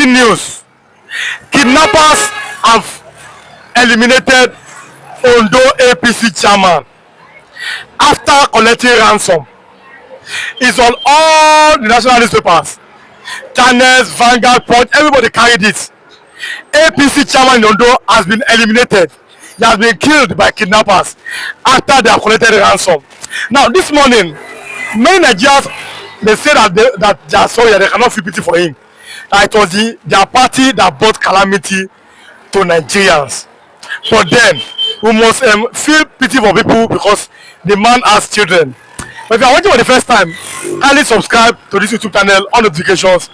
breaking news. Kidnappers have eliminated Ondo APC chairman after collecting ransom. It's on all the national newspapers. Channels, Vanguard, Punch, everybody carried it. APC chairman in Ondo has been eliminated. He has been killed by kidnappers after they have collected ransom. Now, this morning, many Nigerians, they say that they are sorry, that they cannot feel pity for him. It was their party that brought calamity to Nigerians. But then, we must feel pity for people because the man has children. But if you are watching for the first time, kindly subscribe to this YouTube channel, on notifications.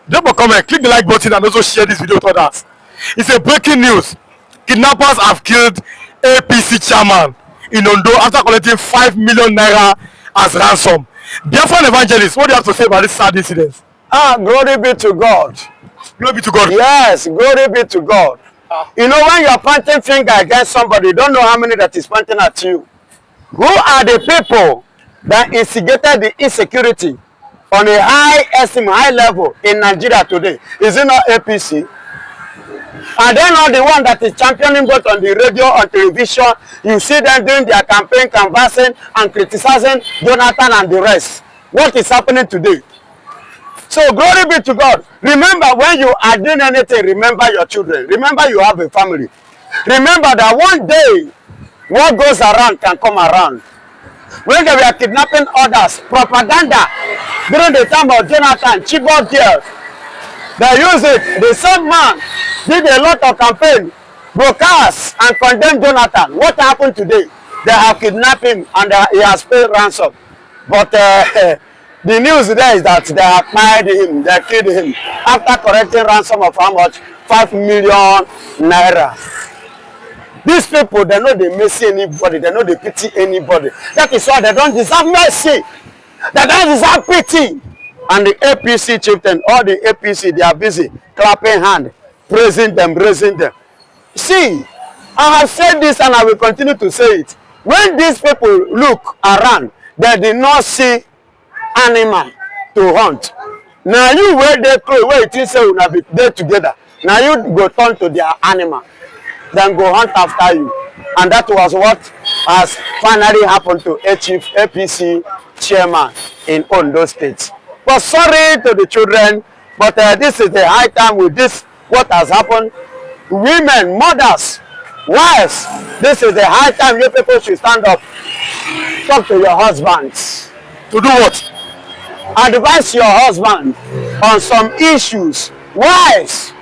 Drop a comment, click the like button, and also share this video with others. It's a breaking news. Kidnappers have killed APC chairman in Ondo after collecting 5 million naira as ransom. Therefore, evangelist, what do you have to say about this sad incident? Glory be to God. Glory be to God. Yes, glory be to God. You know, when you're pointing finger against somebody, you don't know how many that is pointing at you. Who are the people that instigated the insecurity on a high level in Nigeria today? Is it not APC? And then all the one that is championing both on the radio, on television, you see them doing their campaign, canvassing and criticizing Jonathan and the rest. What is happening today? So glory be to God. Remember, when you are doing anything, remember your children. Remember you have a family. Remember that one day, what goes around can come around. When they were kidnapping others, propaganda during the time of Jonathan, Chibok girls, they use it. The same man did a lot of campaign, broadcast and condemn Jonathan. What happened today? They have kidnapped him and he has paid ransom. But the news there is that they have fired him, they killed him after collecting ransom of how much? 5 million naira. These people, they know they mercy anybody, they know they pity anybody. That is why they don't deserve mercy. They don't deserve pity. And the APC chieftain, all the APC, they are busy clapping hand, praising them, raising them. See, I have said this and I will continue to say it. When these people look around, they did not see animal to hunt. Now you where they close, where it is say we will be there together. Now you go turn to their animal, then go hunt after you. And that was what has finally happened to a chief APC chairman in Ondo State. But sorry to the children, but this is the high time with this, what has happened. Women, mothers, wives, this is the high time you people should stand up. Talk to your husbands. To do what? Advise your husband on some issues. Wives,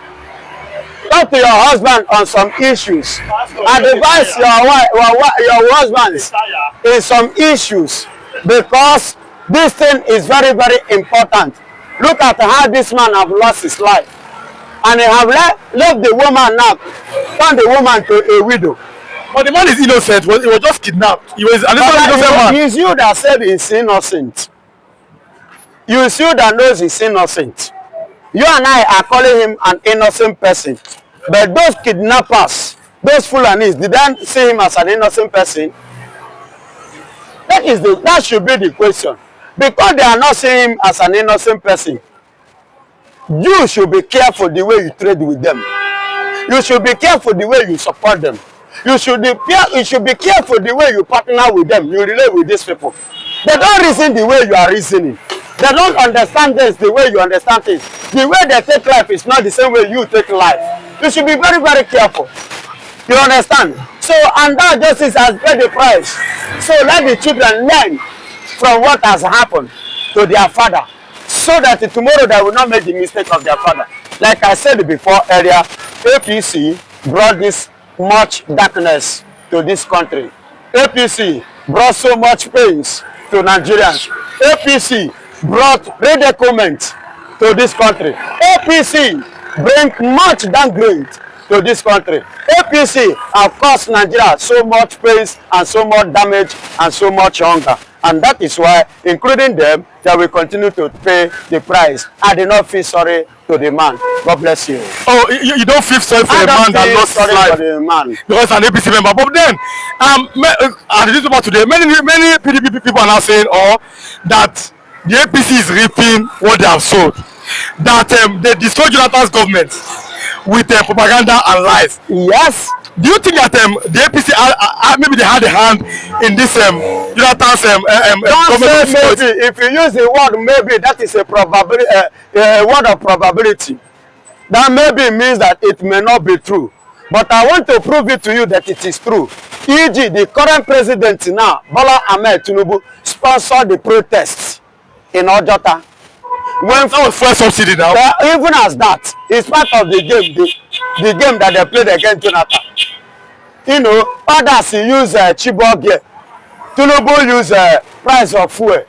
talk to your husband on some issues. Advise your husbands in some issues, because this thing is very, very important. Look at how this man have lost his life. And he have left the woman now, turned the woman to a widow. But the man is innocent. He was just kidnapped. He was an innocent man. It's you that said he's innocent. It's you that knows he's innocent. You and I are calling him an innocent person. But those kidnappers, those Fulanis, did they see him as an innocent person? That should be the question. Because they are not seeing him as an innocent person, you should be careful the way you trade with them. You should be careful the way you support them. You should be careful the way you partner with them. You relate with these people. They don't reason the way you are reasoning. They don't understand this the way you understand it. The way they take life is not the same way you take life. You should be very, very careful. You understand? So, and that justice has paid the price. So let the children learn from what has happened to their father, so that tomorrow they will not make the mistake of their father. Like I said before earlier, APC brought this much darkness to this country. APC brought so much pains to Nigerians. APC brought predicament to this country. APC bring much downgrade to this country. APC have caused Nigeria so much pains and so much damage and so much hunger. And that is why, including them, they will continue to pay the price. I do not feel sorry to the man. God bless you. Oh, you don't feel sorry for the man that lost his life? For the man. Because an APC member. But then, at the newspaper today, many PDP people are now saying that the APC is reaping what they have sown. that they destroyed Jonathan's government with propaganda and lies. Yes. Do you think that the APC maybe they had a hand in this Jonathan's Don't say maybe. If you use the word maybe, that is a probability, a word of probability. That maybe means that it may not be true. But I want to prove it to you that it is true. E.g., the current president now, Bola Ahmed Tinubu, sponsored the protests in Ojota. When that was fuel subsidy now. Even as that, it's part of the game, the game that they played against Jonathan. You know, others use Chibok gear. Tinubu use price of fuel.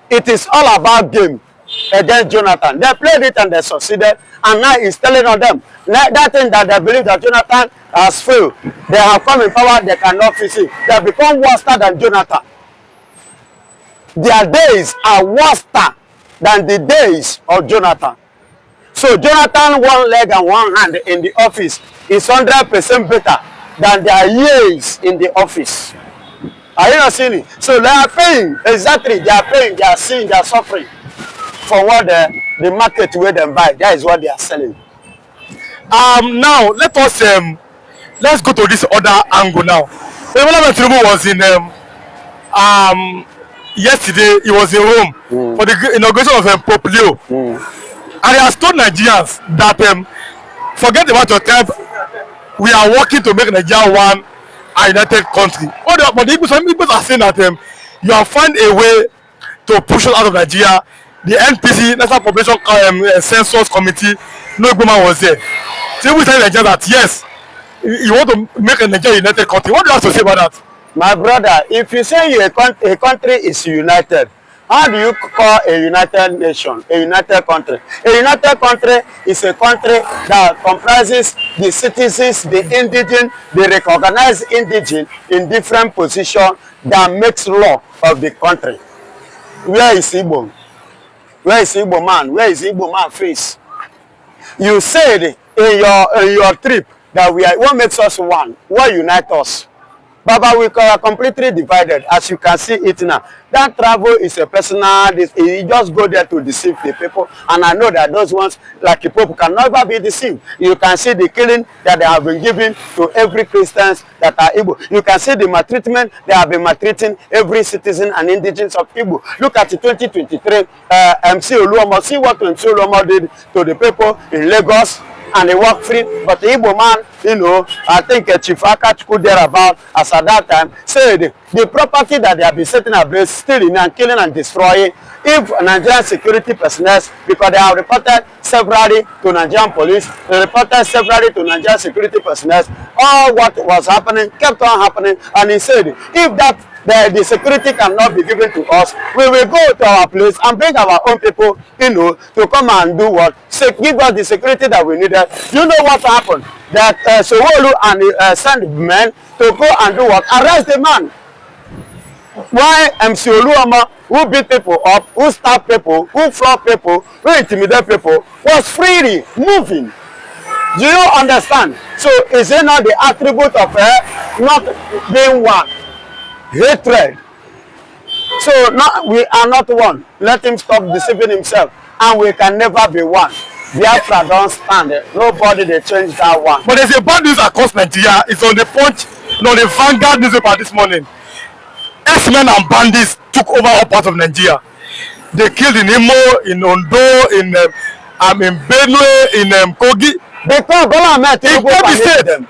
It is all about game against Jonathan. They played it and they succeeded, and now he's telling on them that thing that they believe that Jonathan has failed. They have come in power, they cannot fix it. They have become worse than Jonathan. Their days are worse than the days of Jonathan. So Jonathan, one leg and one hand in the office is 100% better than their years in the office. Are you not seeing it? So they are paying, exactly, they are paying, they are seeing, they are suffering for what the market where them buy. That is what they are selling. Now let us let's go to this other angle now. When Tinubu was in yesterday, he was in Rome for the inauguration of Pope Leo, and he has told Nigerians that forget about your tribe, we are working to make Nigeria one a united country. But some people are saying that you have found a way to push us out of Nigeria. The NPC, National Population Census Committee, no woman was there. So we tell Nigerians that yes, you want to make a Nigeria united country. What do you have to say about that? My brother, if you say a country is united, how do you call a united nation, a united country? A united country is a country that comprises the citizens, the indigent, the recognized indigent in different positions that makes law of the country. Where is Igbo? Where is Igbo man? Where is Igbo man face? You said in your trip that what makes us one? What unites us? Baba, we are completely divided, as you can see it now. That travel is a personal, you just go there to deceive the people. And I know that those ones, like the Pope, can never be deceived. You can see the killing that they have been giving to every Christians that are Igbo. You can see the maltreatment they have been maltreating every citizen and indigents of Igbo. Look at the 2023 MC Oluomo. See what MC Oluomo did to the people in Lagos. And they walk free, but the Igbo man, you know, I think Chief Akachuku thereabout, as at that time, said the property that they have been setting ablaze, stealing and killing and destroying, if Nigerian security personnel, because they have reported severally to Nigerian police, they reported severally to Nigerian security personnel, all what was happening kept on happening, and he said, if that the security cannot be given to us, we will go to our place and bring our own people, you know, to come and do what? Give us the security that we needed. You know what happened? That Sowolu and sent men to go and do what? Arrest the man. Why MC Oluomo, who beat people up, who stab people, who flog people, who intimidate people, was freely moving. Do you understand? So is it not the attribute of not being one? Hatred. So we are not one. Let him stop deceiving himself, and we can never be one. Biafra don't stand it. Nobody they change that one. But there's a bad news across Nigeria. It's on the Punch, on the Vanguard newspaper this morning. X-men and bandits took over all parts of Nigeria. They killed in Imo, in Ondo, in Benue, in Kogi. Because Bola Ahmed Tinubu permitted them.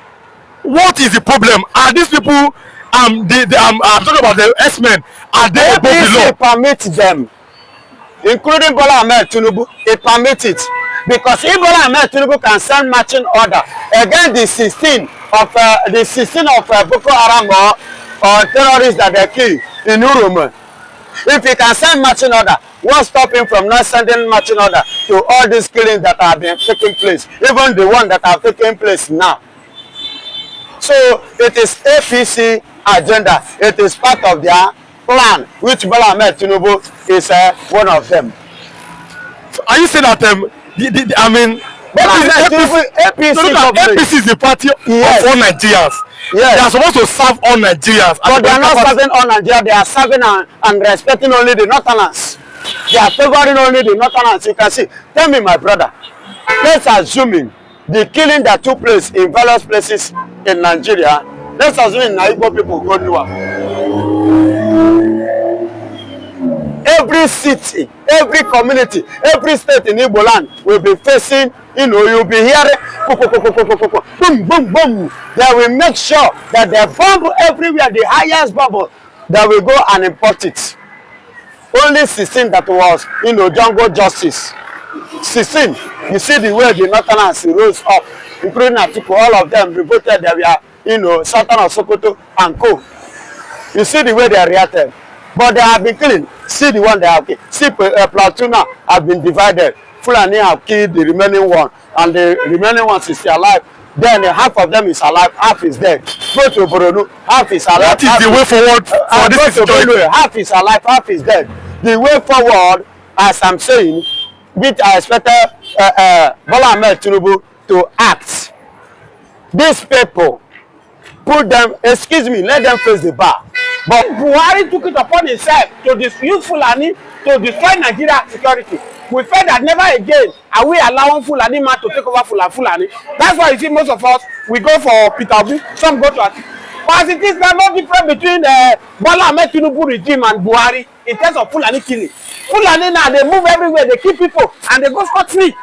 What is the problem? Are these people? I'm talking about the X-men. Are they above the law? Permit them, including Bola Ahmed Tinubu. It permits it because if Bola Ahmed Tinubu can send marching order against the 16 of Boko Haram or terrorists that they kill in Urumu, if he can send marching order, won't stop him from not sending marching order to all these killings that have been taking place, even the one that have taken place now. So it is APC agenda. It is part of their plan, which Bola Ahmed Tinubu is one of them. So are you saying that APC is the party of all Nigerians? Yes. They are supposed to serve all Nigerians. But they are not serving all Nigerians. They are serving and respecting only the Northerners. They are favoring only the northerners. You can see. Tell me, my brother. Let's assuming the killing that took place in various places in Nigeria. Let's assume Igbo people go do every city, every community, every state in Igbo land will be facing, you'll be hearing boom, boom, boom. They will make sure that they bomb everywhere, the highest bomb, they will go and import it. Only 16 that was, jungle justice. 16, you see the way the northerners rose up, including Atiku, all of them revolted, they were, Sultan of Sokoto and co. You see the way they reacted. But they have been killing. See the one they have killed. See, Platoon have been divided. Fulani have killed the remaining one, and the remaining one is still alive. Then half of them is alive, half is dead. Go to Boronu, half is alive. That is the way forward for this situation. Half is alive, half is dead. The way forward, as I'm saying, which I expected Bola Ahmed Tinubu to act. These people, put them, excuse me, let them face the bar. But Buhari took it upon himself to use Fulani to destroy Nigeria security. We felt that never again are we allowing Fulani man to take over Fulani. That's why you see most of us, we go for Peter Obi, some go to Atiku. But as it is, there's no difference between Bola Ahmed Tinubu regime and Buhari in terms of Fulani killing. Fulani now, they move everywhere, they kill people, and they go scot-free.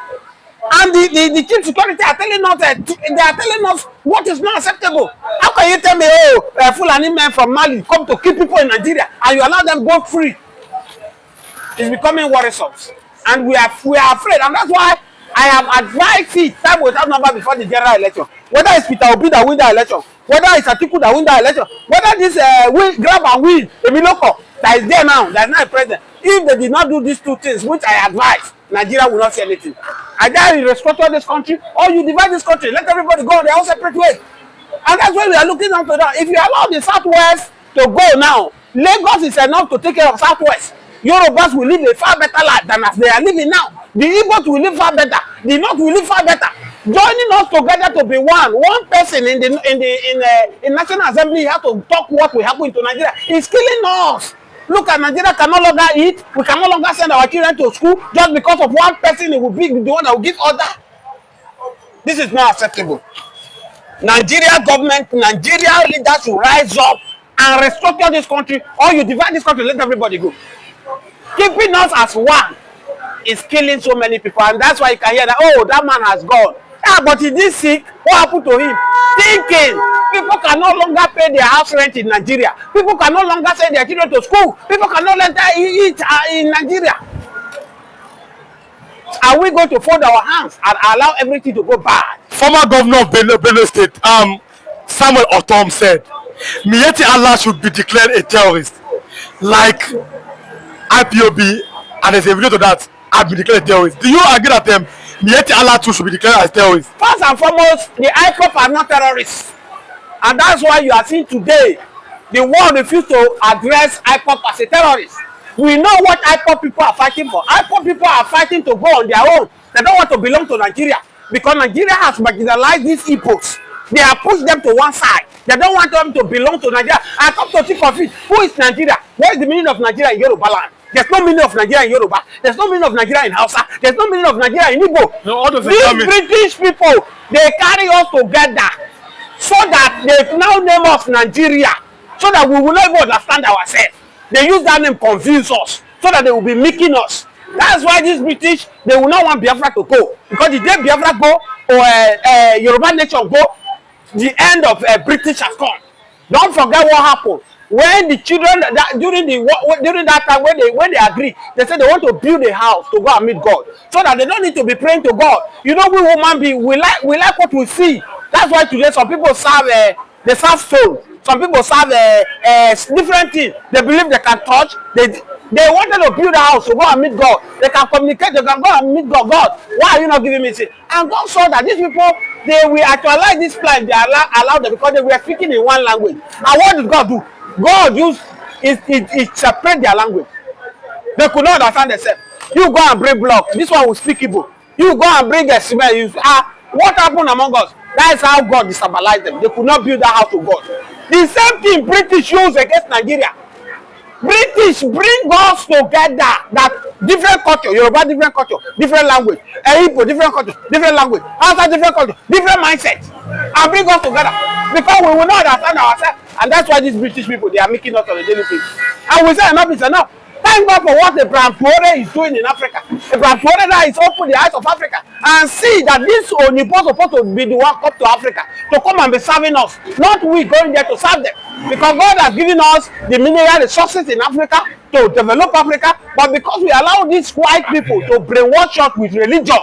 And the chief security are telling us they are telling us what is not acceptable. How can you tell me, Fulani men from Mali come to kill people in Nigeria and you allow them go free? It's becoming worrisome, and we are afraid, and that's why I have advised it time without number before the general election. Whether it's Peter Obi that win the election, whether it's Atiku that win the election, whether this grab and win Emiloko that is there now, that is not a president. If they did not do these two things, which I advise, Nigeria will not see anything. Either you restructure this country or you divide this country. Let everybody go their own separate way. And that's why we are looking down to that. If you allow the Southwest to go now, Lagos is enough to take care of Southwest. Yorubas will live a far better life than as they are living now. The Igbos will live far better. The North will live far better. Joining us together to be one person in National Assembly have to talk what will happen to Nigeria. It's killing us. Look at Nigeria can no longer eat. We can no longer send our children to school just because of one person. It will be the one that will give order. This is not acceptable. Nigeria government, Nigeria leaders should rise up and restructure this country, or you divide this country, let everybody go. Keeping us as one is killing so many people, and that's why you can hear that, oh, that man has gone. Yeah, but he did sick. What happened to him? Thinking. People can no longer pay their house rent in Nigeria. People can no longer send their children to school. People can no longer eat in Nigeria. Are we going to fold our hands and allow everything to go bad? Former governor of Benue State, Samuel Otom, said, Miyetti Allah should be declared a terrorist. Like IPOB, and there's a video to that, have been declared a terrorist. Do you agree that Miyetti Allah too should be declared as terrorist? First and foremost, the IPOB are not terrorists. And that's why you are seeing today, the world refused to address IPOB as a terrorist. We know what IPOB people are fighting for. IPOB people are fighting to go on their own. They don't want to belong to Nigeria. Because Nigeria has marginalized these Igbos. They have pushed them to one side. They don't want them to belong to Nigeria. I come to think of it. Who is Nigeria? What is the meaning of Nigeria in Yoruba land? There's no meaning of Nigeria in Yoruba. There's no meaning of Nigeria in Hausa. There's no meaning of Nigeria in Igbo. No, all those these British people, they carry us together so that they now name us Nigeria, so that we will not even understand ourselves. They use that name confuse us, so that they will be making us. That's why these British, they will not want Biafra to go. Because the day Biafra go, or Yoruba nation go, the end of British has come. Don't forget what happened. When the children, during that time, when they agree, they say they want to build a house to go and meet God. So that they don't need to be praying to God. You know, we human beings, we like what we see. That's why today some people serve, they serve soul. Some people serve different things. They believe they can touch. They wanted to build a house to go and meet God. They can communicate. They can go and meet God. God, why are you not giving me this? And God saw that these people, they will actualize this plan. They allowed them because they were speaking in one language. And what did God do? God used it separate their language. They could not understand themselves. You go and bring block. This one will speak Igbo. You go and bring a smell. What happened among us? That is how God destabilized them. They could not build that house to God. The same thing British used against Nigeria. British bring us together. That different culture, Yoruba different culture, different language, Igbo different culture, different language, Hausa different culture, different mindset, and bring us together because we will not understand ourselves, and that's why these British people they are making us on a daily basis. And we say enough is enough. Thank God for what Abraham Traore is doing in Africa. Abraham Traore now is opening the eyes of Africa and see that this Onipo supposed to be the one come to Africa to come and be serving us, not we going there to serve them. Because God has given us the mineral resources in Africa to develop Africa, but because we allow these white people to brainwash us with religion,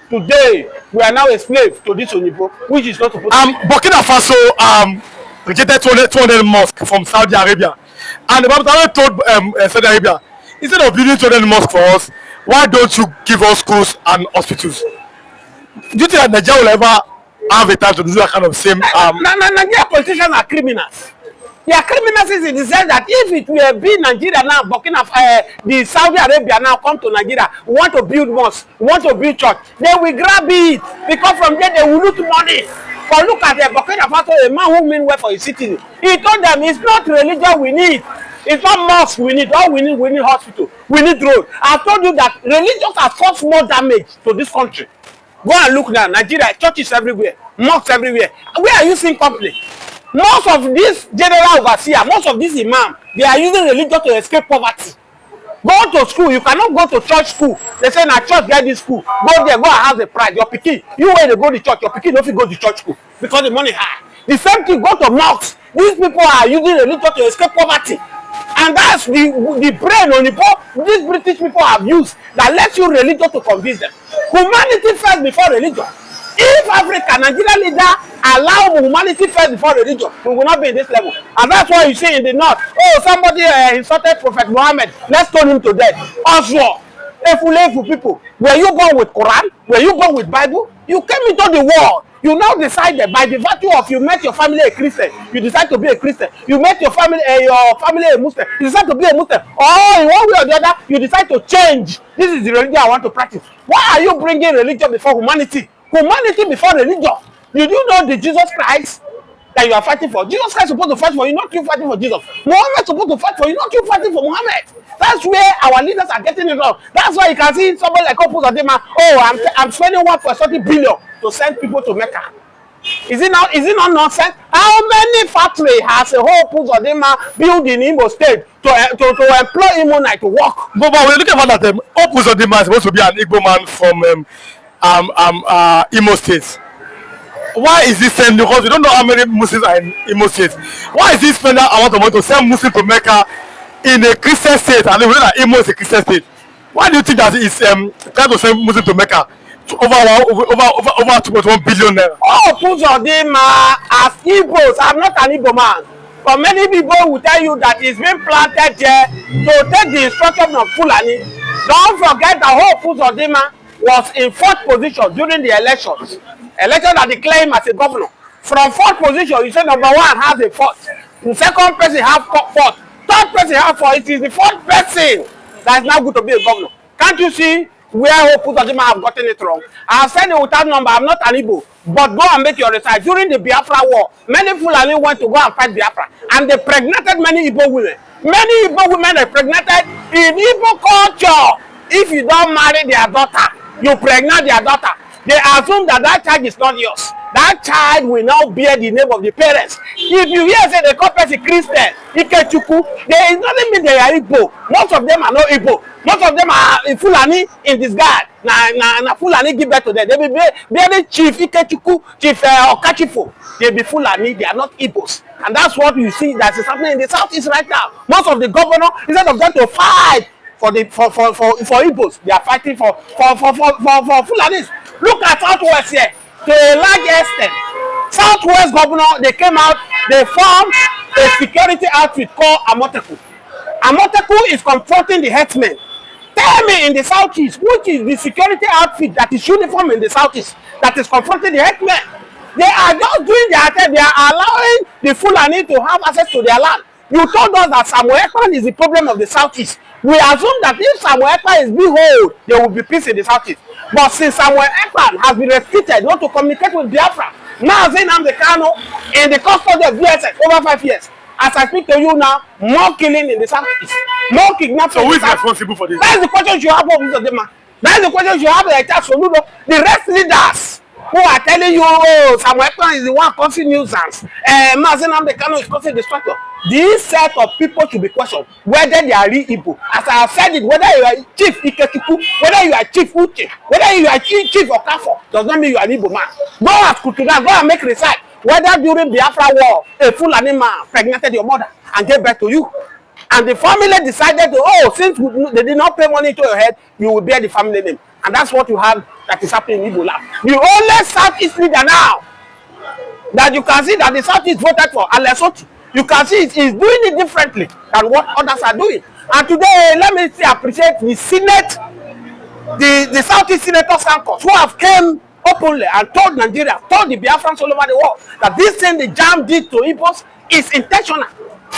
today we are now a slave to this Onipo, which is not supposed to be. Burkina Faso rejected 200 mosques from Saudi Arabia. And the Bible told Saudi Arabia, instead of building 200 mosques for us, why don't you give us schools and hospitals? Do you think that Nigeria will ever have a time to do that kind of same? Nigeria politicians are criminals. They are criminals in the sense that if it will be Nigeria now, Burkina, the Saudi Arabia now come to Nigeria, we want to build mosques, we want to build church, they will grab it because from there they will loot money. But look at the Burkina Faso, a man who mean well for his citizen. He told them it's not religion we need, it's not mosque we need. All we need hospital, we need road. I told you that religion has caused more damage to this country. Go and look now, Nigeria, churches everywhere, mosques everywhere. Where are you seeing conflict? Most of this general overseer, most of this imam, they are using religion to escape poverty. Go to school, you cannot go to church school. They say na church get this school. Go there, go and have the pride. Your pikin, you when they go to church, your pikin don't fit go to church school because the money high. The same thing go to mosques. These people are using religion to escape poverty. And that's the brain on the poor these British people have used that lets you religion to convince them. Humanity first before religion. If Africa, Nigeria leader allow humanity first before religion, we will not be in this level. And that's why you see in the north, oh, somebody insulted Prophet Muhammad, let's stone him to death. Also, Efulefu people, were you born with Quran? Were you born with Bible? You came into the world. You now decided by the virtue of you met your family a Christian, you decide to be a Christian. You met your family a Muslim, you decide to be a Muslim. Or in one way or the other, you decide to change. This is the religion I want to practice. Why are you bringing religion before humanity? Humanity before religion. Did you know the Jesus Christ that you are fighting for? Jesus Christ is supposed to fight for you, not you fighting for Jesus. Muhammad is supposed to fight for you, not you fighting for Muhammad. That's where our leaders are getting it wrong. That's why you can see somebody like Opus Odema, oh, I'm spending 1.30 billion to send people to Mecca. Is it not nonsense? How many factories has a whole Opus Odema built in Imo State to employ Immonite to work? But we're looking at that. Opus Odema is supposed to be an Igbo man from Imo State. Why is this sending? Because we don't know how many Muslims are in Imo State. Why is he spending a lot of money to send Muslims to Mecca in a Christian state? And we know that Imo is a Christian state. Why do you think that he's trying to send Muslims to Mecca to over 2.1 billion naira? Oh, put on them as Igbos. I'm not an Igbo man. But many people will tell you that it's been planted here to take the instruction of Fulani. Don't forget that whole Puzodima was in 4th position during the elections. Election that declared him as a governor. From 4th position, you say number 1 has a 4th. The second person have 4th. Third person have 4th. It is the 4th person that is now good to be a governor. Can't you see where Puzodima have gotten it wrong? I have said it without number, I'm not an Igbo. But go and make your research. During the Biafra war, many Fulani went to go and fight Biafra. And they pregnated many Igbo women. Many Igbo women are pregnated in Igbo culture. If you don't marry their daughter, you pregnant their daughter, they assume that that child is not yours. That child will now bear the name of the parents. If you hear say they call person Christian, Ikechuku, there is nothing mean they are Igbo. Most of them are not Igbo. Most of them are Fulani in disguise. Na Fulani give birth to them. They be bearing Chief Ikechuku, Chief Okachifo. They be Fulani. They are not Igbos. And that's what you see that is happening in the southeast right now. Most of the governor, instead of them to fight for Igbos, they are fighting for Fulanis. Look at Southwest here. To a large extent, Southwest governor, they came out, they formed a security outfit called Amoteku. Amoteku is confronting the herdsmen. Tell me in the southeast, which is the security outfit that is uniform in the southeast that is confronting the herdsmen? They are just doing their thing. They are allowing the Fulani to have access to their land. You told us that Samuel Ekpan is the problem of the southeast. We assume that if Samuel Ekpan is behold, there will be peace in the southeast. But since Samuel Ekpan has been restricted not to communicate with Biafra, now Nnamdi Kanu in the custody of DSS over 5 years, As I speak to you now, more killing in the southeast, more kidnapping. So who is responsible for this? That is the question you have of them. That is the question you have like that. The rest leaders who are telling you, oh, Samuel Ekpan is the one causing nuisance. Mazen Amdekano is causing destruction. This set of people should be questioned whether they are real Igbo. As I have said it, whether you are Chief Ikekiku, whether you are Chief Uche, whether you are Chief Okafo, does not mean you are an Igbo man. Go at Kutuga, go and make research whether during Biafra war, a Fulani man impregnated your mother and gave birth to you. And the family decided to, oh, since they did not pay money to your head, you will bear the family name. And that's what you have that is happening in Igbo land. The only Southeast leader now that you can see that the Southeast voted for, Alesoti, you can see is doing it differently than what others are doing. And today, let me say, appreciate the Senate, the Southeast senators who have came openly and told Nigeria, told the Biafrans all over the world that this thing the jam did to Igbos is intentional.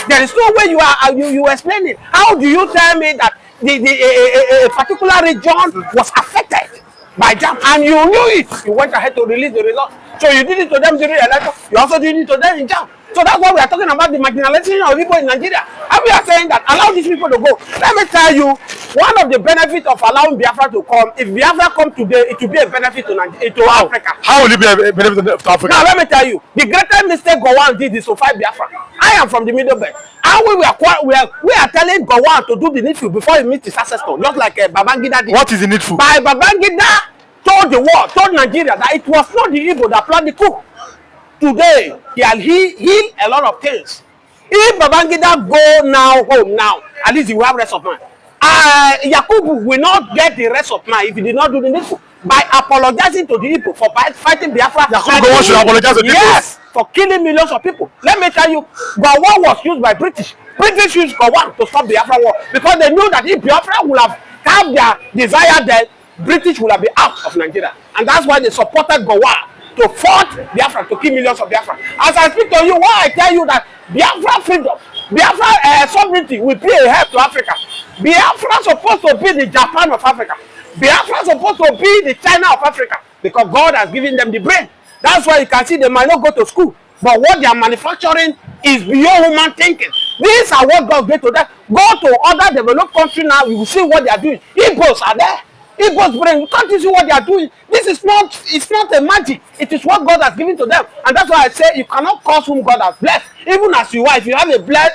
There is no way you explain it. How do you tell me that a particular region was affected by jam and you knew it? You went ahead to release the result. So you did it to them during the election. You also did it to them in jam. So that's why we are talking about the marginalization of people in Nigeria. And we are saying that allow these people to go. Let me tell you, one of the benefits of allowing Biafra to come, if Biafra come today, it will be a benefit to Africa. How will it be a benefit to Africa? Now let me tell you, the greatest mistake Gowon did is to fight Biafra. I am from the Middle Belt. And we are telling Gowon to do the needful before he meets his ancestor, just like Babangida did. What is the needful? By Babangida told the world, told Nigeria that it was not the Igbo that planned the coup. Today, he healed a lot of things. If Babangida go now home now, at least he will have rest of mind. Yakubu will not get the rest of mind if he did not do the needful. By apologizing to the Igbo for fighting Biafra. Yakubu should apologize to the Igbo. Yes, for killing millions of people. Let me tell you, Gowon was used by British. British used Gowon to stop Biafra war because they knew that if Biafra would have their desire, then British would have been out of Nigeria. And that's why they supported Gowon to fight Biafra, to kill millions of Biafra. As I speak to you, why I tell you that Biafra freedom, Biafra sovereignty will be a help to Africa. Biafra supposed to be the Japan of Africa. Biafra supposed to be the China of Africa because God has given them the brain. That's why you can see they might not go to school, but what they are manufacturing is beyond human thinking. These are what God gave to them. Go to other developed countries now, you will see what they are doing. Igbos are there. Igbos brain, can't you see what they are doing? This is not, it's not a magic. It is what God has given to them. And that's why I say you cannot curse whom God has blessed. Even as you are, if you have a blessed